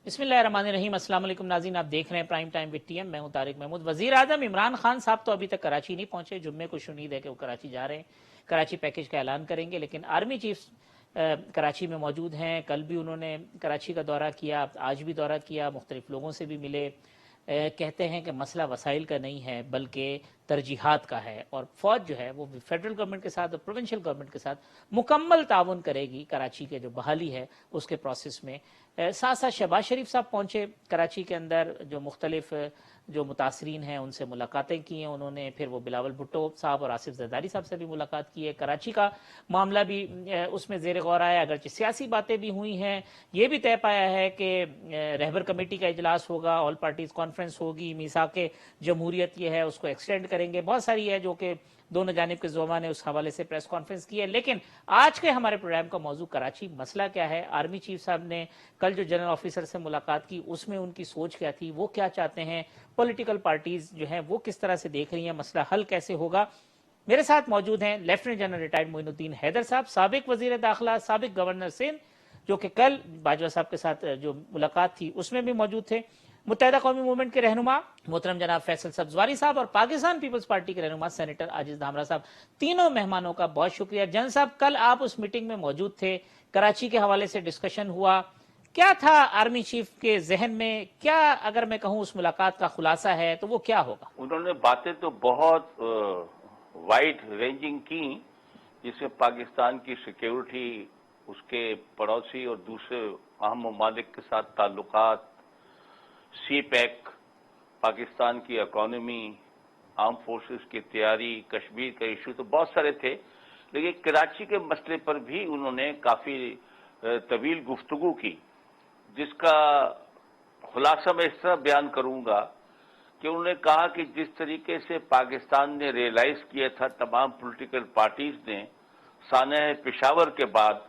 بسم اللہ الرحمن الرحیم۔ السلام علیکم ناظرین، آپ دیکھ رہے ہیں prime time with T M. میں ہوں طارق محمود۔ وزیر اعظم عمران خان صاحب تو ابھی تک کراچی نہیں پہنچے۔ جمعے کو شنید ہے کہ وہ کراچی جا رہے ہیں، کراچی پیکج کا اعلان کریں گے، لیکن آرمی چیف کراچی میں موجود ہیں۔ کل بھی انہوں نے کراچی کا دورہ کیا، آج بھی دورہ کیا، مختلف لوگوں سے بھی ملے۔ کہتے ہیں کہ مسئلہ وسائل کا نہیں ہے بلکہ ترجیحات کا ہے، اور فوج جو ہے وہ فیڈرل گورنمنٹ کے ساتھ اور پروونشل گورنمنٹ کے ساتھ مکمل تعاون کرے گی کراچی کے جو بحالی ہے اس کے پروسیس میں۔ ساتھ ساتھ شہباز شریف صاحب پہنچے کراچی کے اندر، جو مختلف جو متاثرین ہیں ان سے ملاقاتیں کی ہیں انہوں نے، پھر وہ بلاول بھٹو صاحب اور آصف زرداری صاحب سے بھی ملاقات کی ہے۔ کراچی کا معاملہ بھی اس میں زیر غور آیا، اگرچہ سیاسی باتیں بھی ہوئی ہیں۔ یہ بھی طے پایا ہے کہ رہبر کمیٹی کا اجلاس ہوگا، آل پارٹیز کانفرنس ہوگی، میثاق جمہوریت یہ ہے اس کو ایکسٹینڈ کریں گے، بہت ساری ہے جو کہ دونوں جانب کے زعماء نے اس حوالے سے پریس کانفرنس کی ہے۔ لیکن آج کے ہمارے پروگرام کا موضوع کراچی مسئلہ کیا ہے۔ آرمی چیف صاحب نے کل جو جنرل آفیسر سے ملاقات کی اس میں ان کی سوچ کیا تھی، وہ کیا چاہتے ہیں، پولیٹیکل پارٹیز جو ہیں وہ کس طرح سے دیکھ رہی ہیں، مسئلہ حل کیسے ہوگا۔ میرے ساتھ موجود ہیں لیفٹیننٹ جنرل ریٹائرڈ معین الدین حیدر صاحب، سابق وزیر داخلہ، سابق گورنر سندھ، جو کہ کل باجوہ صاحب کے ساتھ جو ملاقات تھی اس میں بھی موجود تھے، متحدہ قومی موومنٹ کے رہنما محترم جناب فیصل سبزواری صاحب، اور پاکستان پیپلز پارٹی کے رہنما سینیٹر عاجز دھامرا صاحب۔ تینوں مہمانوں کا بہت شکریہ۔ جن صاحب، کل آپ اس میٹنگ میں موجود تھے، کراچی کے حوالے سے ڈسکشن ہوا، کیا تھا آرمی چیف کے ذہن میں؟ کیا اگر میں کہوں اس ملاقات کا خلاصہ ہے تو وہ کیا ہوگا؟ انہوں نے باتیں تو بہت وائڈ رینجنگ کی، جس میں پاکستان کی سیکیورٹی، اس کے پڑوسی اور دوسرے اہم ممالک کے ساتھ تعلقات، سی پیک، پاکستان کی اکانومی، آرم فورسز کی تیاری، کشمیر کا ایشو، تو بہت سارے تھے۔ لیکن کراچی کے مسئلے پر بھی انہوں نے کافی طویل گفتگو کی، جس کا خلاصہ میں اس طرح بیان کروں گا کہ انہوں نے کہا کہ جس طریقے سے پاکستان نے ریئلائز کیا تھا، تمام پولیٹیکل پارٹیز نے سانحہ پشاور کے بعد،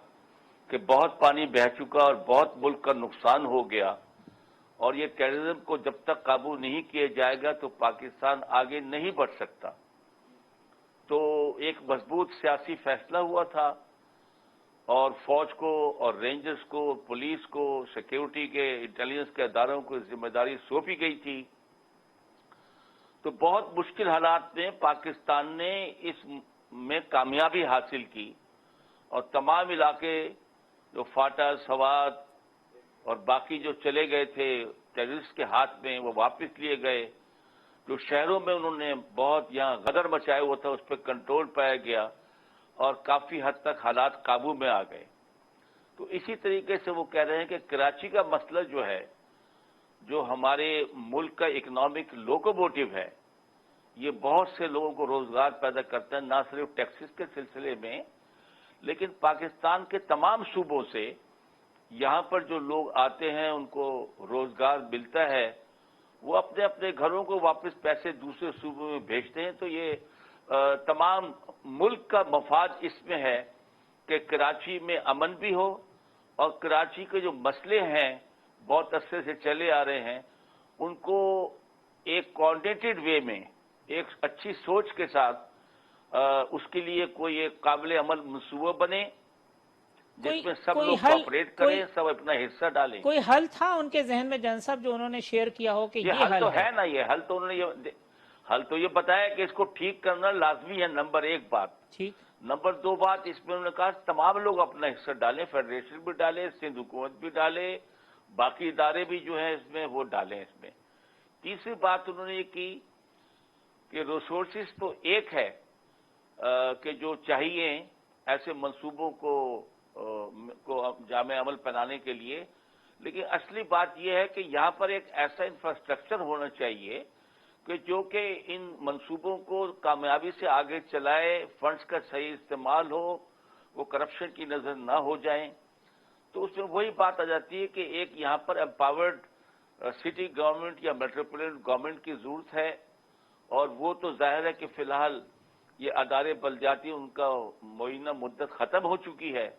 کہ بہت پانی بہہ چکا اور بہت ملک کا نقصان ہو گیا، اور یہ ٹیررزم کو جب تک قابو نہیں کیا جائے گا تو پاکستان آگے نہیں بڑھ سکتا۔ تو ایک مضبوط سیاسی فیصلہ ہوا تھا، اور فوج کو اور رینجرز کو، پولیس کو، سیکیورٹی کے انٹیلیجنس کے اداروں کو ذمہ داری سونپی گئی تھی۔ تو بہت مشکل حالات میں پاکستان نے اس میں کامیابی حاصل کی، اور تمام علاقے جو فاٹا، سوات اور باقی جو چلے گئے تھے ٹیررسٹ کے ہاتھ میں، وہ واپس لیے گئے۔ جو شہروں میں انہوں نے بہت یہاں غدر مچایا ہوا تھا اس پہ کنٹرول پایا گیا، اور کافی حد تک حالات قابو میں آ گئے۔ تو اسی طریقے سے وہ کہہ رہے ہیں کہ کراچی کا مسئلہ جو ہے، جو ہمارے ملک کا اکنامک لوکوموٹیو ہے، یہ بہت سے لوگوں کو روزگار پیدا کرتا ہے، نہ صرف ٹیکسز کے سلسلے میں، لیکن پاکستان کے تمام صوبوں سے یہاں پر جو لوگ آتے ہیں ان کو روزگار ملتا ہے، وہ اپنے اپنے گھروں کو واپس پیسے دوسرے صوبوں میں بھیجتے ہیں۔ تو یہ تمام ملک کا مفاد اس میں ہے کہ کراچی میں امن بھی ہو، اور کراچی کے جو مسئلے ہیں بہت عرصے سے چلے آ رہے ہیں، ان کو ایک کوآرڈینیٹڈ وے میں، ایک اچھی سوچ کے ساتھ اس کے لیے کوئی ایک قابل عمل منصوبہ بنے، جس میں سب لوگ کوآپریٹ کریں، سب اپنا حصہ ڈالیں۔ کوئی حل تھا ان کے ذہن میں جن صاحب جو انہوں نے شیئر کیا ہو کہ یہ حل تو ہے؟ ہے نا، یہ حل تو انہوں نے حل تو یہ بتایا کہ اس کو ٹھیک کرنا لازمی ہے، نمبر ایک بات۔ ٹھیک۔ نمبر دو بات اس میں انہوں نے کہا تمام لوگ اپنا حصہ ڈالیں، فیڈریشن بھی ڈالے، سندھ حکومت بھی ڈالے، باقی ادارے بھی جو ہیں اس میں وہ ڈالیں اس میں۔ تیسری بات انہوں نے یہ کی کہ ریسورسز تو ایک ہے کہ جو چاہیے ایسے منصوبوں کو جامع عمل پہنانے کے لیے، لیکن اصلی بات یہ ہے کہ یہاں پر ایک ایسا انفراسٹرکچر ہونا چاہیے کہ جو کہ ان منصوبوں کو کامیابی سے آگے چلائے، فنڈز کا صحیح استعمال ہو، وہ کرپشن کی نظر نہ ہو جائیں۔ تو اس میں وہی بات آ جاتی ہے کہ ایک یہاں پر امپاورڈ سٹی گورنمنٹ یا میٹروپولیٹن گورنمنٹ کی ضرورت ہے، اور وہ تو ظاہر ہے کہ فی الحال یہ ادارے بلدیاتی ان کا معینہ مدت ختم ہو چکی ہے،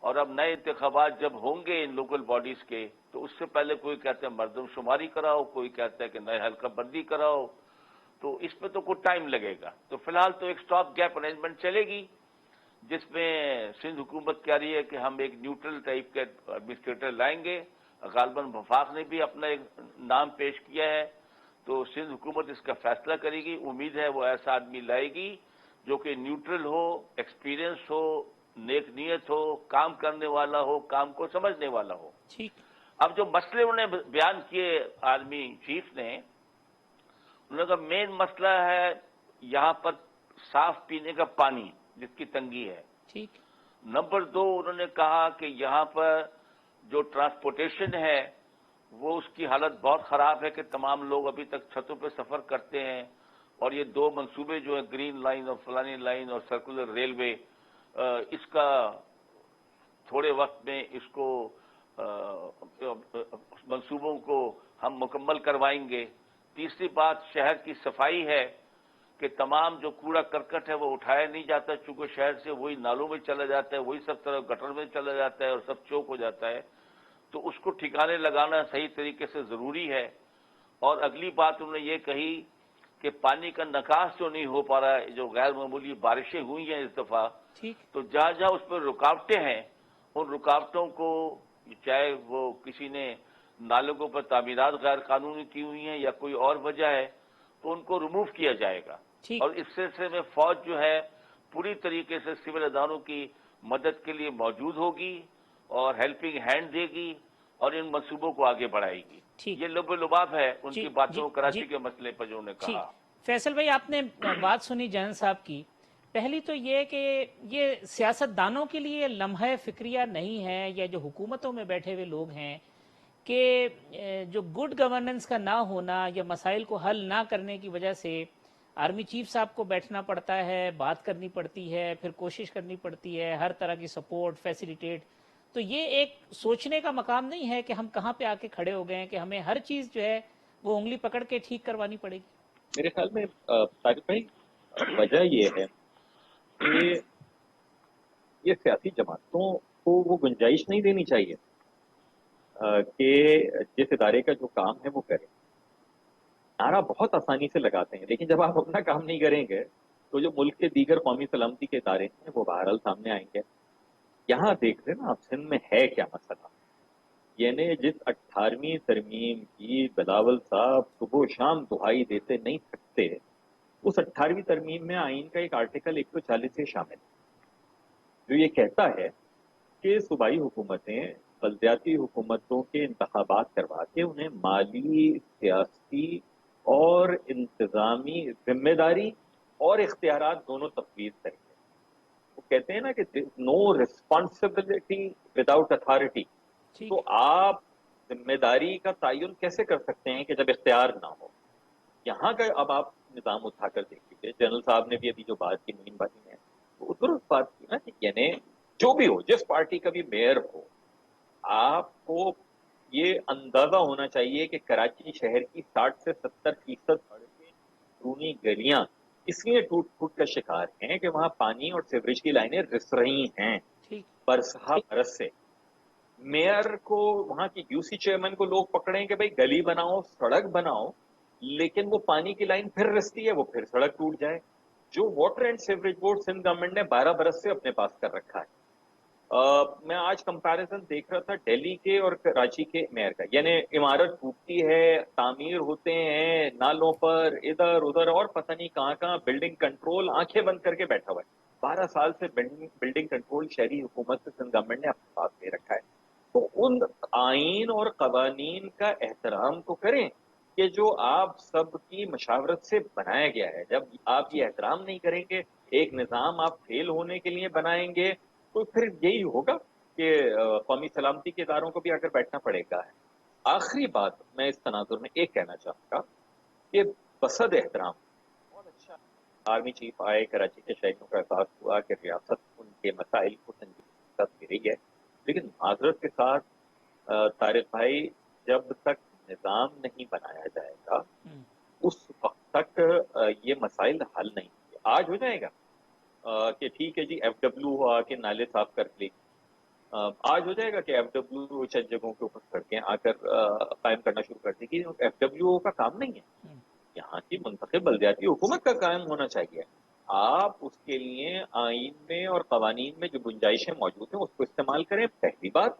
اور اب نئے انتخابات جب ہوں گے ان لوکل باڈیز کے، تو اس سے پہلے کوئی کہتا ہے مردم شماری کراؤ، کوئی کہتا ہے کہ نئے حلقہ بندی کراؤ، تو اس میں تو کچھ ٹائم لگے گا۔ تو فی الحال تو ایک سٹاپ گیپ ارینجمنٹ چلے گی، جس میں سندھ حکومت کہہ رہی ہے کہ ہم ایک نیوٹرل ٹائپ کے ایڈمنسٹریٹر لائیں گے، غالباً وفاق نے بھی اپنا ایک نام پیش کیا ہے، تو سندھ حکومت اس کا فیصلہ کرے گی. امید ہے وہ ایسا آدمی لائے گی جو کہ نیوٹرل ہو، ایکسپیرئنس ہو، نیک نیت ہو، کام کرنے والا ہو، کام کو سمجھنے والا ہو. ٹھیک. اب جو مسئلے انہوں نے بیان کیے آرمی چیف نے، انہوں نے کہا مین مسئلہ ہے یہاں پر صاف پینے کا پانی جس کی تنگی ہے. ٹھیک. نمبر 2 انہوں نے کہا کہ یہاں پر جو ٹرانسپورٹیشن ہے وہ اس کی حالت بہت خراب ہے کہ تمام لوگ ابھی تک چھتوں پہ سفر کرتے ہیں، اور یہ 2 منصوبے جو ہیں گرین لائن اور فلانی لائن اور سرکولر ریلوے، اس کا تھوڑے وقت میں اس کو منصوبوں کو ہم مکمل کروائیں گے. تیسری بات شہر کی صفائی ہے کہ تمام جو کوڑا کرکٹ ہے وہ اٹھایا نہیں جاتا، چونکہ شہر سے وہی نالوں میں چلا جاتا ہے، وہی سب طرف گٹر میں چلا جاتا ہے اور سب چوک ہو جاتا ہے، تو اس کو ٹھکانے لگانا صحیح طریقے سے ضروری ہے. اور اگلی بات انہوں نے یہ کہی کہ پانی کا نکاس جو نہیں ہو پا رہا ہے، جو غیر معمولی بارشیں ہوئی ہیں اس دفعہ، ٹھیک. تو جہاں جہاں اس پر رکاوٹیں ہیں ان رکاوٹوں کو، چاہے وہ کسی نے نالوں کے اوپر تعمیرات غیر قانونی کی ہوئی ہیں یا کوئی اور وجہ ہے، تو ان کو ریموو کیا جائے گا. ٹھیک. اور اس سلسلے میں فوج جو ہے پوری طریقے سے سول اداروں کی مدد کے لیے موجود ہوگی اور ہیلپنگ ہینڈ دے گی اور ان منصوبوں کو آگے بڑھائے گی. ٹھیک. یہ لب و لباب ہے ان جی کی جی باتوں، جی. کراچی کے مسئلے پر جو انہوں نے ٹھیک. کہا. فیصل بھائی، آپ نے بات سنی جنرل صاحب کی. پہلی تو یہ کہ یہ سیاست دانوں کے لیے لمحہ فکریہ نہیں ہے، یا جو حکومتوں میں بیٹھے ہوئے لوگ ہیں، کہ جو گڈ گورننس کا نہ ہونا یا مسائل کو حل نہ کرنے کی وجہ سے آرمی چیف صاحب کو بیٹھنا پڑتا ہے، بات کرنی پڑتی ہے، پھر کوشش کرنی پڑتی ہے ہر طرح کی سپورٹ فیسیلیٹیٹ. تو یہ ایک سوچنے کا مقام نہیں ہے کہ ہم کہاں پہ آ کے کھڑے ہو گئے ہیں کہ ہمیں ہر چیز جو ہے وہ انگلی پکڑ کے ٹھیک کروانی پڑے گی؟ میرے خیال میں طارق بھائی، وجہ یہ ہے کہ یہ سیاسی جماعتوں کو وہ گنجائش نہیں دینی چاہیے کہ جس ادارے کا جو کام ہے وہ کرے. نعرہ بہت آسانی سے لگاتے ہیں، لیکن جب آپ اپنا کام نہیں کریں گے تو جو ملک کے دیگر قومی سلامتی کے ادارے ہیں وہ بہرحال سامنے آئیں گے. یہاں دیکھ رہے نا آپ سندھ میں ہے کیا مسئلہ. یعنی جس 18ویں ترمیم کی بلاول صاحب صبح و شام دہائی دیتے نہیں تھکتے، اس 18ویں ترمیم میں آئین کا ایک آرٹیکل 140 سے شامل ہے جو یہ کہتا ہے کہ صوبائی حکومتیں بلدیاتی حکومتوں کے انتخابات کروا کے انہیں مالی، سیاسی اور انتظامی ذمہ داری اور اختیارات دونوں تفویض کریں گے. وہ کہتے ہیں نا کہ نو ریسپانسبلٹی وداؤٹ اتھارٹی. ٹھیک. تو آپ ذمہ داری کا تعین کیسے کر سکتے ہیں کہ جب اختیار نہ ہو؟ یہاں کا اب آپ نظام اٹھا کر دیکھ لیجیے. جنرل صاحب نے بھی ابھی جو بات کی مہین بھائی نے، وہ درست بات کی نا کہ یعنی جو بھی ہو، جس پارٹی کا بھی میئر ہو، آپ کو یہ اندازہ ہونا چاہیے کہ کراچی شہر کی 60 سے 70% سڑکیں، رونی گلیاں اس لیے ٹوٹ پھوٹ کا شکار ہیں کہ وہاں پانی اور سیوریج کی لائنیں رس رہی ہیں ٹھیک. برسہ برس سے. میئر کو، وہاں کی یو سی چیئرمین کو لوگ پکڑیں کہ بھائی گلی بناؤ، سڑک بناؤ، لیکن وہ پانی کی لائن پھر رستی ہے، وہ پھر سڑک ٹوٹ جائے. جو water and sewerage board Sindh government نے 12 برس سے اپنے پاس کر رکھا ہے. میں آج کمپیریزن دیکھ رہا تھا دہلی کے اور کراچی کے میئر کا. یعنی عمارت ٹوٹتی ہے، تعمیر ہوتے ہیں نالوں پر ادھر ادھر اور پتہ نہیں کہاں کہاں، بلڈنگ کنٹرول آنکھیں بند کر کے بیٹھا ہوا ہے. 12 سال سے بلڈنگ کنٹرول شہری حکومت سے سندھ گورنمنٹ نے اپنے پاس لے رکھا ہے. تو ان آئین اور قوانین کا احترام تو کریں کہ جو آپ سب کی مشاورت سے بنایا گیا ہے. جب آپ یہ احترام نہیں کریں گے، ایک نظام آپ فیل ہونے کے لیے بنائیں گے، تو پھر یہی ہوگا کہ قومی سلامتی کے اداروں کو بھی آ کر بیٹھنا پڑے گا. آخری بات میں اس تناظر میں ایک کہنا چاہوں گا کہ بصد احترام بہت اچھا آرمی چیف آئے، کراچی کے شہریوں کا احساس ہوا کہ ریاست ان کے مسائل کو سنجیدگی سے لے رہی ہے. لیکن معذرت کے ساتھ طارق بھائی، جب تک نظام نہیں بنایا جائے گا اس وقت تک یہ مسائل حل نہیں ہوں گے. آج ہو جائے گا کہ ٹھیک ہے جی ایف ڈبلو آ کے نالے صاف کر لے، آج ہو جائے گا کہ ایف ڈبلو چند جگہوں کے اوپر سڑکیں آ کر قائم کرنا شروع کر دے گی. ایف ڈبلو کا کام نہیں ہے، یہاں کی منتخب بلدیاتی حکومت کا قائم ہونا چاہیے. آپ اس کے لیے آئین میں اور قوانین میں جو گنجائشیں موجود ہیں اس کو استعمال کریں. پہلی بات.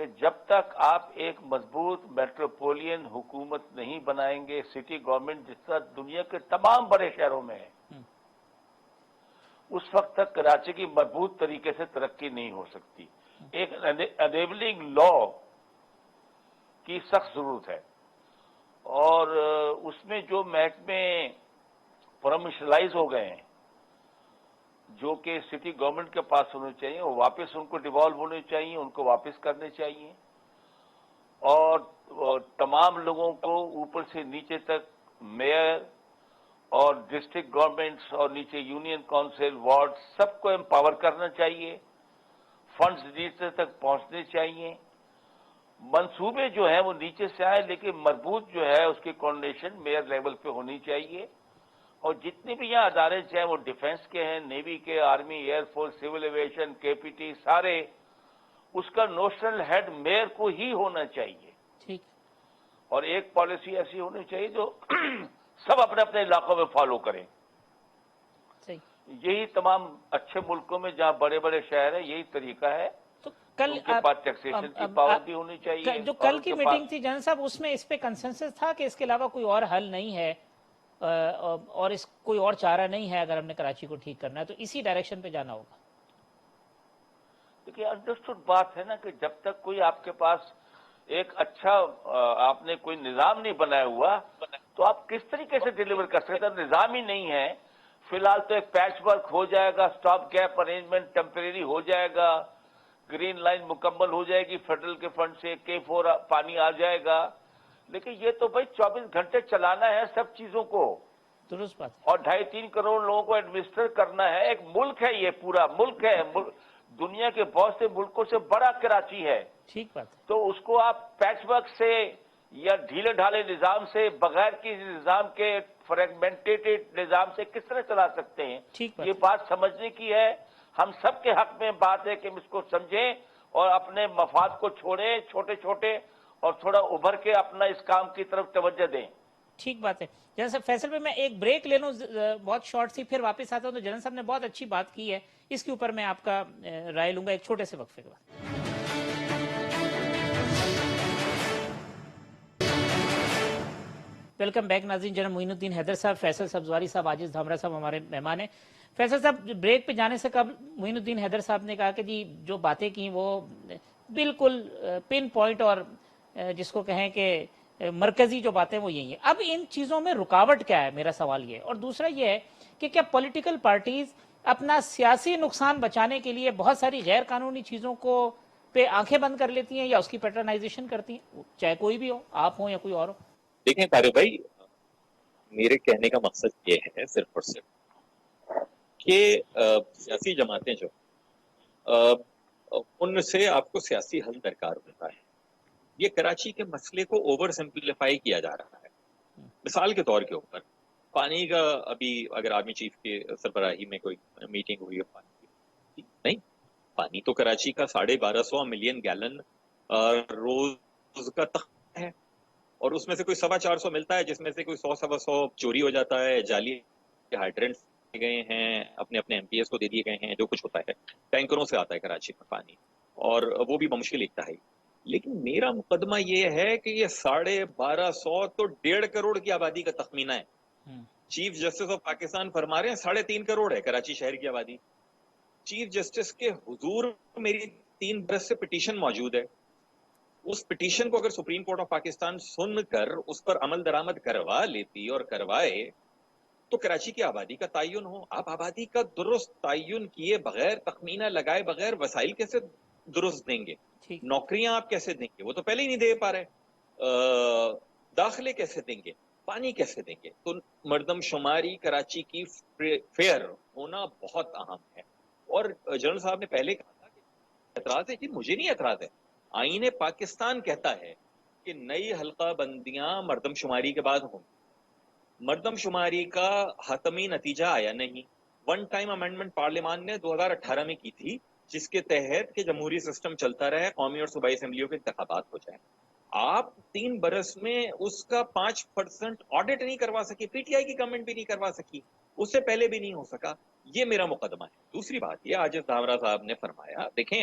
کہ جب تک آپ ایک مضبوط میٹروپولین حکومت نہیں بنائیں گے، سٹی گورنمنٹ جس طرح دنیا کے تمام بڑے شہروں میں ہے، اس وقت تک کراچی کی مضبوط طریقے سے ترقی نہیں ہو سکتی. ایک انیبلنگ لا کی سخت ضرورت ہے، اور اس میں جو محکمے پرومشنلائز ہو گئے ہیں جو کہ سٹی گورنمنٹ کے پاس ہونے چاہیے، وہ واپس ان کو ڈیوالو ہونے چاہیے، ان کو واپس کرنے چاہیے، اور تمام لوگوں کو اوپر سے نیچے تک میئر اور ڈسٹرکٹ گورنمنٹس اور نیچے یونین کونسل وارڈ سب کو امپاور کرنا چاہیے، فنڈز نیچے تک پہنچنے چاہیے، منصوبے جو ہیں وہ نیچے سے آئے لیکن مربوط جو ہے اس کی کوارڈینیشن میئر لیول پہ ہونی چاہیے. اور جتنے بھی یہاں ادارے چاہے وہ ڈیفنس کے ہیں، نیوی کے، army, air force, civil aviation, K P T, سارے اس کا نوشنل ہیڈ میئر کو ہی ہونا چاہیے. ٹھیک. اور ایک پالیسی ایسی ہونی چاہیے جو سب اپنے اپنے علاقوں میں فالو کریں. صحیح. یہی تمام اچھے ملکوں میں جہاں بڑے بڑے شہر ہیں یہی طریقہ ہے. تو کل ان کے پاس ٹیکسیشن کی پاور بھی ہونی چاہیے. جو کل کی میٹنگ تھی جنرل صاحب، اس میں اس پہ کنسنسس تھا کہ اس کے علاوہ کوئی اور حل نہیں ہے اور اس کوئی اور چارہ نہیں ہے اگر ہم نے کراچی کو ٹھیک کرنا ہے تو اسی ڈائریکشن پہ جانا ہوگا. دیکھیے انڈرسٹوڈ بات ہے نا کہ جب تک کوئی آپ کے پاس ایک اچھا آپ نے کوئی نظام نہیں بنایا ہوا تو آپ کس طریقے سے ڈیلیور کر سکتے ہیں؟ نظام ہی نہیں ہے. فی الحال تو ایک پیچ ورک ہو جائے گا، سٹاپ گیپ ارینجمنٹ ٹیمپریری ہو جائے گا، گرین لائن مکمل ہو جائے گی فیڈرل کے فنڈ سے، K4 پانی آ جائے گا، لیکن یہ تو بھائی 24 گھنٹے چلانا ہے سب چیزوں کو، درست بات ہے. اور 2.5-3 کروڑ لوگوں کو ایڈمنسٹر کرنا ہے. ایک ملک ہے، یہ پورا ملک ہے، دنیا کے بہت سے ملکوں سے بڑا کراچی ہے. ٹھیک بات ہے. تو اس کو آپ پیچ ورک سے یا ڈھیلے ڈھالے نظام سے، بغیر کسی نظام کے فریگمنٹیڈ نظام سے کس طرح چلا سکتے ہیں؟ ٹھیک بات یہ بات سمجھنے کی ہے. ہم سب کے حق میں بات ہے کہ ہم اس کو سمجھیں اور اپنے مفاد کو چھوڑیں چھوٹے چھوٹے، اور تھوڑا ابھر کے اپنا اس کام کی طرف توجہ دیں. ٹھیک بات ہے. جنرل صاحب فیصل بھائی میں ایک بریک لے لوں بہت شارٹ سی، پھر واپس آتا ہوں. تو جنرل صاحب نے بہت اچھی بات کی ہے، اس کے اوپر میں آپ کا رائے لوں گا ایک چھوٹے سے وقفے کے بعد. ویلکم بیک ناظرین. جنرل معین الدین حیدر صاحب، فیصل سبزواری صاحب، عاجز دھامرا صاحب ہمارے مہمان ہیں. فیصل صاحب بریک پہ جانے سے قبل معین الدین حیدر صاحب نے کہا کہ جی جو باتیں کی وہ بالکل پن پوائنٹ اور جس کو کہیں کہ مرکزی جو باتیں وہ یہی ہیں. اب ان چیزوں میں رکاوٹ کیا ہے، میرا سوال یہ ہے. اور دوسرا یہ ہے کہ کیا پولیٹیکل پارٹیز اپنا سیاسی نقصان بچانے کے لیے بہت ساری غیر قانونی چیزوں کو پہ آنکھیں بند کر لیتی ہیں یا اس کی پیٹرنائزیشن کرتی ہیں، چاہے کوئی بھی ہو، آپ ہوں یا کوئی اور ہو؟ دیکھیں طارق بھائی، میرے کہنے کا مقصد یہ ہے صرف اور صرف کہ سیاسی جماعتیں جو ان سے آپ کو سیاسی حل درکار ہوتا ہے. یہ کراچی کے مسئلے کو اوور سمپلیفائی کیا جا رہا ہے. مثال کے طور کے اوپر پانی کا، ابھی اگر آرمی چیف کے سربراہی میں کوئی میٹنگ ہوئی ہے پانی کی، نہیں، پانی تو کراچی کا 1250 ملین گیلن روز کا تخمینہ ہے، اور اس میں سے کوئی 450 ملتا ہے، جس میں سے کوئی 100 چوری ہو جاتا ہے، جعلی ہائیڈرنٹ گئے ہیں، اپنے اپنے ایم پی ایس کو دے دیے گئے ہیں، جو کچھ ہوتا ہے. ٹینکروں سے آتا ہے کراچی میں پانی، اور وہ بھی بمشکل ایک ہے. لیکن میرا مقدمہ یہ ہے کہ یہ 1250 تو 1.5 کروڑ کی آبادی کا تخمینہ ہے. چیف جسٹس آف پاکستان فرما رہے ہیں 3.5 کروڑ ہے کراچی شہر کی آبادی. چیف جسٹس کے حضور میری 3 برس سے پٹیشن موجود ہے. اس پٹیشن کو اگر سپریم کورٹ آف پاکستان سن کر اس پر عمل درآمد کروا لیتی اور کروائے تو کراچی کی آبادی کا تعین ہو. آپ آبادی کا درست تعین کیے بغیر، تخمینہ لگائے بغیر وسائل کیسے درست دیں گے؟ نوکریاں آپ کیسے دیں گے؟ وہ تو پہلے ہی نہیں دے پا رہے. داخلے کیسے دیں گے؟ پانی کیسے دیں گے؟ تو مردم شماری کراچی کی فیئر ہونا بہت اہم ہے. اور جنرل صاحب نے پہلے کہا تھا کہ اعتراض ہے، کہ مجھے نہیں اعتراض ہے، آئین پاکستان کہتا ہے کہ نئی حلقہ بندیاں مردم شماری کے بعد ہوں. مردم شماری کا حتمی نتیجہ آیا نہیں. ون ٹائم امینڈمنٹ پارلیمان نے 2018 میں کی تھی، جس کے تحت کہ جمہوری سسٹم چلتا رہے، قومی اور صوبائی اسمبلیوں کے انتخابات ہو جائیں. آپ 3 برس میں اس کا 5% آڈٹ نہیں کروا سکی، پی ٹی آئی کی گورنمنٹ بھی نہیں کروا سکی، اس سے پہلے بھی نہیں ہو سکا. یہ میرا مقدمہ ہے. دوسری بات یہ عاجز دھامرا صاحب نے فرمایا، دیکھیں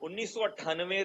1998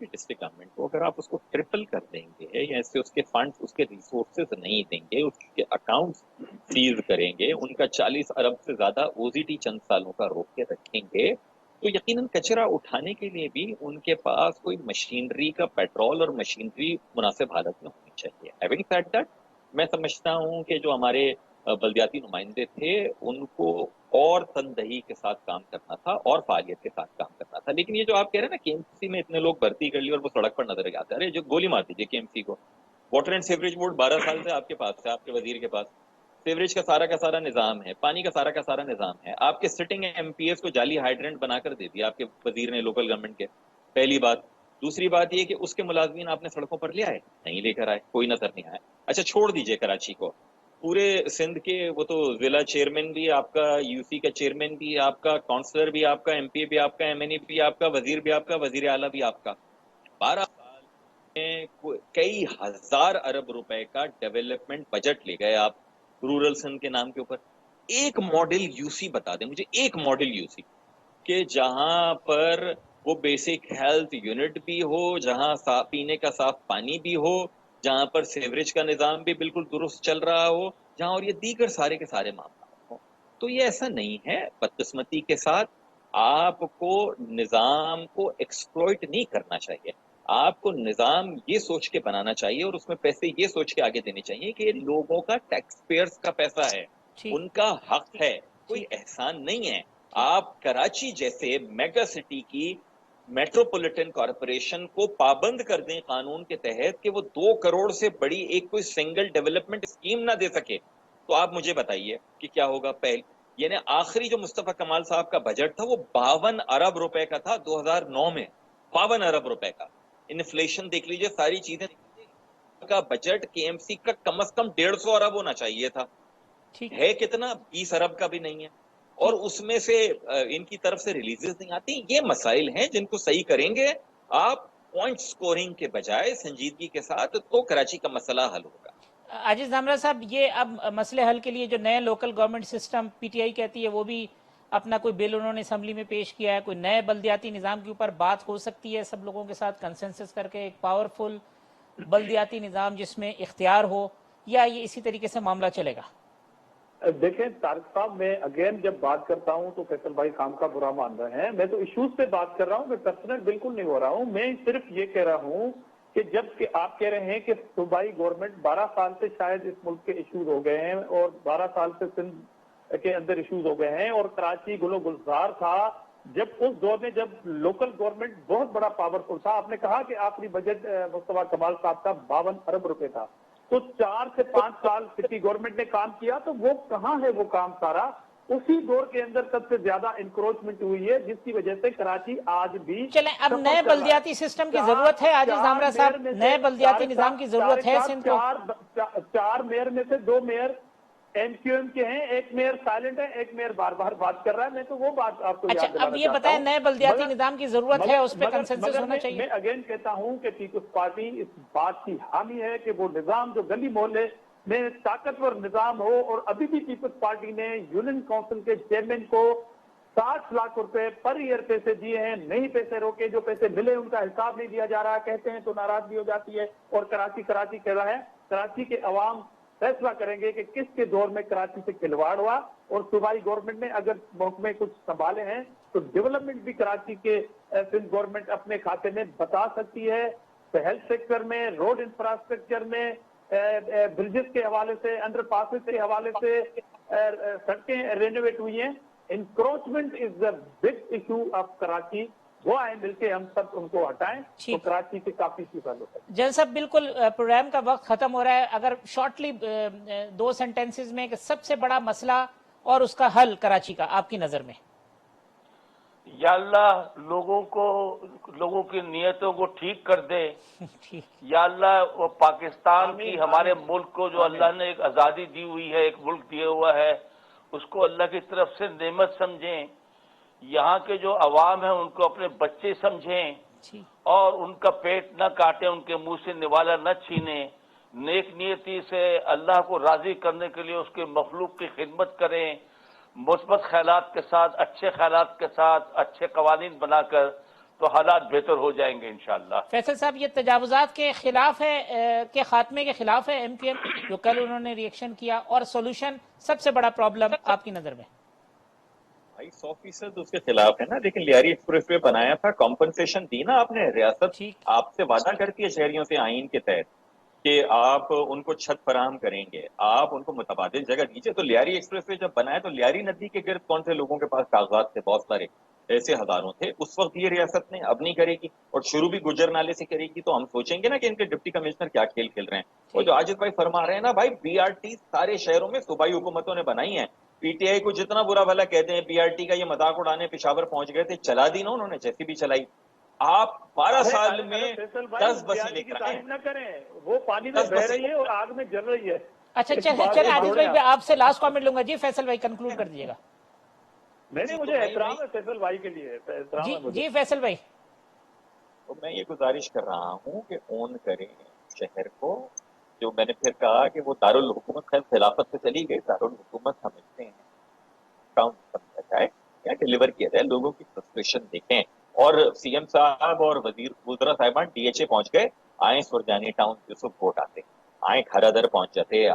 ڈسٹرکٹ گورنمنٹ کو اگر آپ اس کو ٹرپل کر دیں گے یا اس سے اس کے فنڈز اس کے ریسورسز نہیں دیں گے، اس کے اکاؤنٹس سیز کریں گے، ان کا 40 ارب سے زیادہ OZT چند سالوں کا روک کے رکھیں گے، تو یقیناً کچرا اٹھانے کے لیے بھی ان کے پاس کوئی مشینری کا پیٹرول اور مشینری مناسب حالت میں ہونی چاہیے. ہیونگ سیڈ دیٹ، میں سمجھتا ہوں کہ جو ہمارے بلدیاتی نمائندے تھے ان کو اور تندہی کے ساتھ کام کرنا تھا اور فعالیت کے ساتھ کام کرنا تھا. لیکن یہ جو آپ کہہ رہے ہیں نا کہ KMC میں اتنے لوگ بھرتی کر لی اور وہ سڑک پر نظر آتے ہیں، ارے جو گولی مار دیجیے KMC کو. واٹر اینڈ سیوریج بورڈ 12 سال سے آپ کے پاس ہے، آپ کے وزیر کے پاس. سیوریج کا سارا نظام ہے، پانی کا سارا نظام ہے. آپ کے سٹنگ MPs کو جعلی ہائیڈرنٹ بنا کر دے دیا آپ کے وزیر نے لوکل گورنمنٹ کے. پہلی بات. دوسری بات یہ کہ اس کے ملازمین آپ نے سڑکوں پر لے آئے نہیں، لے کر آئے، کوئی نظر نہیں آیا. اچھا چھوڑ دیجئے کراچی کو، پورے سندھ کے وہ تو ضلع چیئرمین بھی آپ کا، UC کا چیئرمین بھی آپ کا، کونسلر بھی آپ کا، MP بھی آپ کا، MNE بھی آپ کا، وزیر بھی آپ کا، وزیر اعلیٰ بھی آپ کا. 12 سال میں کئی ہزار ارب روپے کا ڈیولپمنٹ بجٹ لے گئے آپ رورل سندھ کے نام کے اوپر. ایک ماڈل UC بتا دیں مجھے، ایک ماڈل UC کہ جہاں پر وہ بیسک ہیلتھ یونٹ بھی ہو، جہاں پینے کا صاف پانی بھی ہو، جہاں پر سیوریج کا نظام بھی بالکل درست چل رہا ہو، جہاں اور یہ دیگر سارے کے سارے معاملات ہوں. تو یہ ایسا نہیں ہے. بدقسمتی کے ساتھ آپ کو نظام کو ایکسپلوئٹ نہیں کرنا چاہیے. آپ کو نظام یہ سوچ کے بنانا چاہیے اور اس میں پیسے یہ سوچ کے آگے دینے چاہیے کہ یہ لوگوں کا ٹیکس پیئرز کا پیسہ ہے، ٹھیک ان کا حق ہے، کوئی احسان نہیں ہے. آپ کراچی جیسے میگا سٹی کی میٹروپولیٹن کارپوریشن کو پابند کر دیں قانون کے تحت کہ وہ 2 کروڑ سے بڑی ایک کوئی سنگل ڈیولپمنٹ اسکیم نہ دے سکے، تو آپ مجھے بتائیے کہ کیا ہوگا. یعنی آخری جو مصطفیٰ کمال صاحب کا بجٹ تھا وہ 52 ارب روپے کا تھا 2009 میں. 52 ارب روپے کا. انفلیشن دیکھ لیجئے، ساری چیزیں کا بجٹ KMC کا کم از کم 150 ارب ہونا چاہیے تھا. ٹھیک ہے کتنا؟ 20 ارب کا بھی نہیں ہے. اور اس میں سے ان کی طرف سے ریلیزز نہیں آتی. یہ مسائل ہیں جن کو صحیح کریں گے آپ پوائنٹ سکورنگ کے بجائے سنجیدگی کے ساتھ، تو کراچی کا مسئلہ حل ہوگا. عاجز دھامرا صاحب، یہ اب مسئلے حل کے لیے جو نئے لوکل گورنمنٹ سسٹم PTI کہتی ہے، وہ بھی اپنا کوئی بل انہوں نے اسمبلی میں پیش کیا ہے. کوئی نئے بلدیاتی نظام کے اوپر بات ہو سکتی ہے سب لوگوں کے ساتھ کنسنسس کر کے، ایک پاورفل بلدیاتی نظام جس میں اختیار ہو، یا یہ اسی طریقے سے معاملہ چلے گا؟ دیکھیں طارق صاحب، میں اگین جب بات کرتا ہوں تو فیصل بھائی خام کا برا مان رہے ہیں. میں تو ایشوز پہ بات کر رہا ہوں، میں پرسنل بالکل نہیں ہو رہا ہوں. میں صرف یہ کہہ رہا ہوں کہ جب کہ آپ کہہ رہے ہیں کہ صوبائی گورنمنٹ 12 سال سے شاید اس ملک کے ایشوز ہو گئے ہیں اور 12 سال سے سندھ کے اندر ایشوز ہو گئے ہیں، اور کراچی گل و گلزار تھا جب اس دور میں جب لوکل گورنمنٹ بہت بڑا پاورفل تھا. آپ نے کہا کہ آخری بجٹ مصطفیٰ کمال صاحب کا 52 ارب روپے تھا. تو 4 سے 5 سال سٹی گورنمنٹ نے کام کیا، تو وہ کہاں ہے وہ کام سارا؟ اسی دور کے اندر سب سے زیادہ انکروچمنٹ ہوئی ہے، جس کی وجہ سے کراچی آج بھی چلیں، اب نئے بلدیاتی سسٹم کی ضرورت ہے عاجز دھامرا صاحب، نئے بلدیاتی نظام کی ضرورت ہے سندھ کو. 4 میئر میں سے 2 میئر MQM کے ہیں، ایک میئر سائلنٹ ہے، ایک میئر بار بار بات کر رہا ہے. میں تو وہ بات آپ کو اچھا، یاد اب دلانا یہ چاہتا بتائیں ہوں. نئے بلدیاتی نظام کی ضرورت ہے، اس پہ کنسنسس ہونا میں چاہیے. اگین کہتا ہوں کہ پیپلز پارٹی اس بات کی حامی ہے کہ وہ نظام جو گلی محلے میں طاقتور نظام ہو. اور ابھی بھی پیپلز پارٹی نے یونین کونسل کے چیئرمین کو 60 لاکھ روپے پر ایئر پیسے دیے ہیں، نہیں پیسے روکے. جو پیسے ملے ان کا حساب نہیں دیا جا رہا، کہتے ہیں تو ناراضگی ہو جاتی ہے. اور کراچی کہہ رہا ہے. کراچی کے عوام فیصلہ کریں گے کہ کس کے دور میں کراچی سے کھلواڑ ہوا. اور صوبائی گورنمنٹ نے اگر محکمے کچھ سنبھالے ہیں تو ڈیولپمنٹ بھی کراچی کے سندھ گورنمنٹ اپنے کھاتے میں بتا سکتی ہے. ہیلتھ سیکٹر میں، روڈ انفراسٹرکچر میں، برجز کے حوالے سے، انڈر پاسز کے حوالے سے سڑکیں رینوویٹ ہوئی ہیں. Encroachment is the big issue of Karachi. وہ آئے مل کے ہم سب ان کو ہٹائیں تو کراچی سے کافی ایشوز حل ہو سکتے ہیں. جن صاحب، بالکل پروگرام کا وقت ختم ہو رہا ہے. اگر شارٹلی 2 سینٹنسز میں کہ سب سے بڑا مسئلہ اور اس کا حل کراچی کا آپ کی نظر میں؟ یا اللہ لوگوں کی نیتوں کو ٹھیک کر دے. یا اللہ وہ پاکستان کی، ہمارے ملک کو جو اللہ نے ایک آزادی دی ہوئی ہے، ایک ملک دیا ہوا ہے، اس کو اللہ کی طرف سے نعمت سمجھیں. یہاں کے جو عوام ہیں ان کو اپنے بچے سمجھیں اور ان کا پیٹ نہ کاٹیں، ان کے منہ سے نوالا نہ چھینیں. نیک نیتی سے اللہ کو راضی کرنے کے لیے اس کے مخلوق کی خدمت کریں، مثبت خیالات کے ساتھ، اچھے خیالات کے ساتھ، اچھے قوانین بنا کر. تو حالات بہتر ہو جائیں گے انشاءاللہ۔ فیصل صاحب یہ تجاوزات کے خلاف ہے کے خاتمے کے خلاف ہے ایم کیو ایم جو کل انہوں نے ریئیکشن کیا، اور سولوشن سب سے بڑا پرابلم آپ کی نظر میں؟ بھائی 100% اس کے خلاف ہے نا، لیکن لیاری ایکسپریس وے بنایا تھا، کمپنسیشن دی نا آپ نے، ریاست ٹھیک، آپ سے وعدہ کرتی ہے شہریوں سے آئین کے تحت کہ آپ ان کو چھت فراہم کریں گے، آپ ان کو متبادل جگہ دیجیے۔ تو لیاری ایکسپریس وے جب بنایا تو لیاری ندی کے گرد کون سے لوگوں کے پاس کاغذات تھے؟ بہت سارے، ایسے ہزاروں تھے اس وقت۔ یہ ریاست نے اب نہیں کرے گی، اور شروع بھی گجر نالے سے کرے گی، تو ہم سوچیں گے نا کہ ان کے ڈپٹی کمشنر کیا کھیل کھیل رہے ہیں۔ وہ جو عاجز بھائی فرما رہے ہیں نا بھائی، بی آر ٹی سارے شہروں میں صوبائی حکومتوں نے بنائی ہیں، پی ٹی آئی کو جتنا برا بھلا کہتے ہیں، بی آر ٹی کا یہ مذاق اڑانے پشاور پہنچ گئے تھے، چلا دی نا انہوں نے، جیسی بھی چلائی۔ آپ 12 سال میں 10 بسیں لے کر آئے۔ نہ کریں، وہ پانی میں بہ رہی ہے اور آگ میں جل رہی ہے۔ اچھا چلے عاجز بھائی آپ سے لاسٹ کامنٹ لوں گا جی، فیصل بھائی کنکلوڈ کر دیجیے گا۔ نہیں مجھے احترام ہے فیصل بھائی کے لیے، احترام ہے مجھے۔ جی فیصل بھائی، تو میں یہ گزارش کر رہا ہوں کہ اون کریں شہر کو، جو میں نے پھر کہا کہ وہ دارالحکومت خیر خلافت سے چلی گئی، دارالحکومت سمجھتے ہیں، کاؤنٹ بنتا جائے یا ڈیلیور کیا جائے، لوگوں کی فرسٹریشن دیکھیں۔ اور سی ایم صاحب اور وزیر وزرا صاحبان ڈی ایچ اے پہنچ گئے، آئیں سرجانی ٹاؤن یوسف کوٹ آتے، آئیں کھرا در پہنچ جاتے،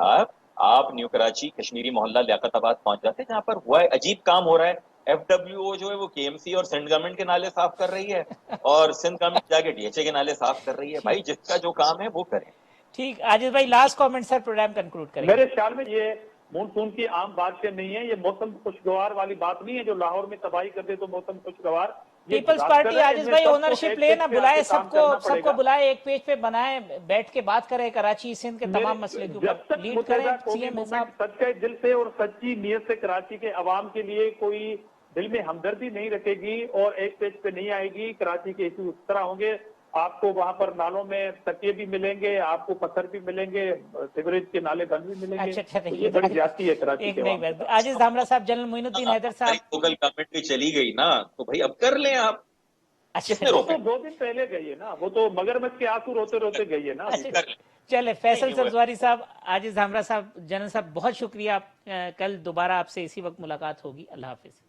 آپ نیو کراچی کشمیری محلہ لیاقت آباد پہنچ جاتے، جہاں پر ہوا ہے عجیب کام ہو رہا ہے۔ ایف ڈبلیو او جو ہے وہ کے ایم سی اور سینٹ گورنمنٹ کے نالے صاف کر رہی ہے، اور سندھ گورنمنٹ جا کے ڈی ایچ اے کے نالے صاف کر رہی ہے۔ بھائی جس کا جو کام ہے وہ کریں۔ ٹھیک، عاجز بھائی لاسٹ کامنٹ سر، پروگرام کنکلوڈ کریں۔ میرے خیال میں یہ مونسون کی عام بات سے نہیں ہے، یہ موسم خوشگوار والی بات نہیں ہے جو لاہور میں تباہی کر دے تو موسم خوشگوار۔ پیپلز پارٹی عاجز بھائی اونرشپ لے نا، بلائے سب کو بلائے، ایک پیج پہ بنائے، بیٹھ کے بات کرے کراچی سندھ کے تمام مسئلے کے اوپر، لیڈ کریں سی ایم صاحب۔ سچے دل سے اور سچی نیت سے کراچی کے عوام کے لیے کوئی دل میں ہمدردی نہیں رکھے گی اور ایک پیج پہ نہیں آئے گی، کراچی کے ایشو اس طرح ہوں گے، آپ کو وہاں پر نالوں میں تکیے بھی ملیں گے، آپ کو پتھر بھی ملیں گے، سیوریج کے نالے بند بھی ملیں گے۔ اچھا یہ بڑی زیادتی ہے کراچی کے عوام کے ساتھ۔ عاجز دھامرا صاحب، جنرل معین الدین حیدر صاحب۔ لوکل گورنمنٹ بھی چلی گئی نا، تو بھائی اب کر لیں آپ، کس نے وہ روکا؟ تو 2 دن پہلے گئی ہے نا، وہ تو مگرمچھ کے آنسو روتے روتے گئی ہے نا۔ چلے فیصل سبزواری صاحب، عاجز دھامرا صاحب، جنرل صاحب بہت شکریہ، کل دوبارہ آپ سے اسی وقت ملاقات ہوگی، اللہ حافظ۔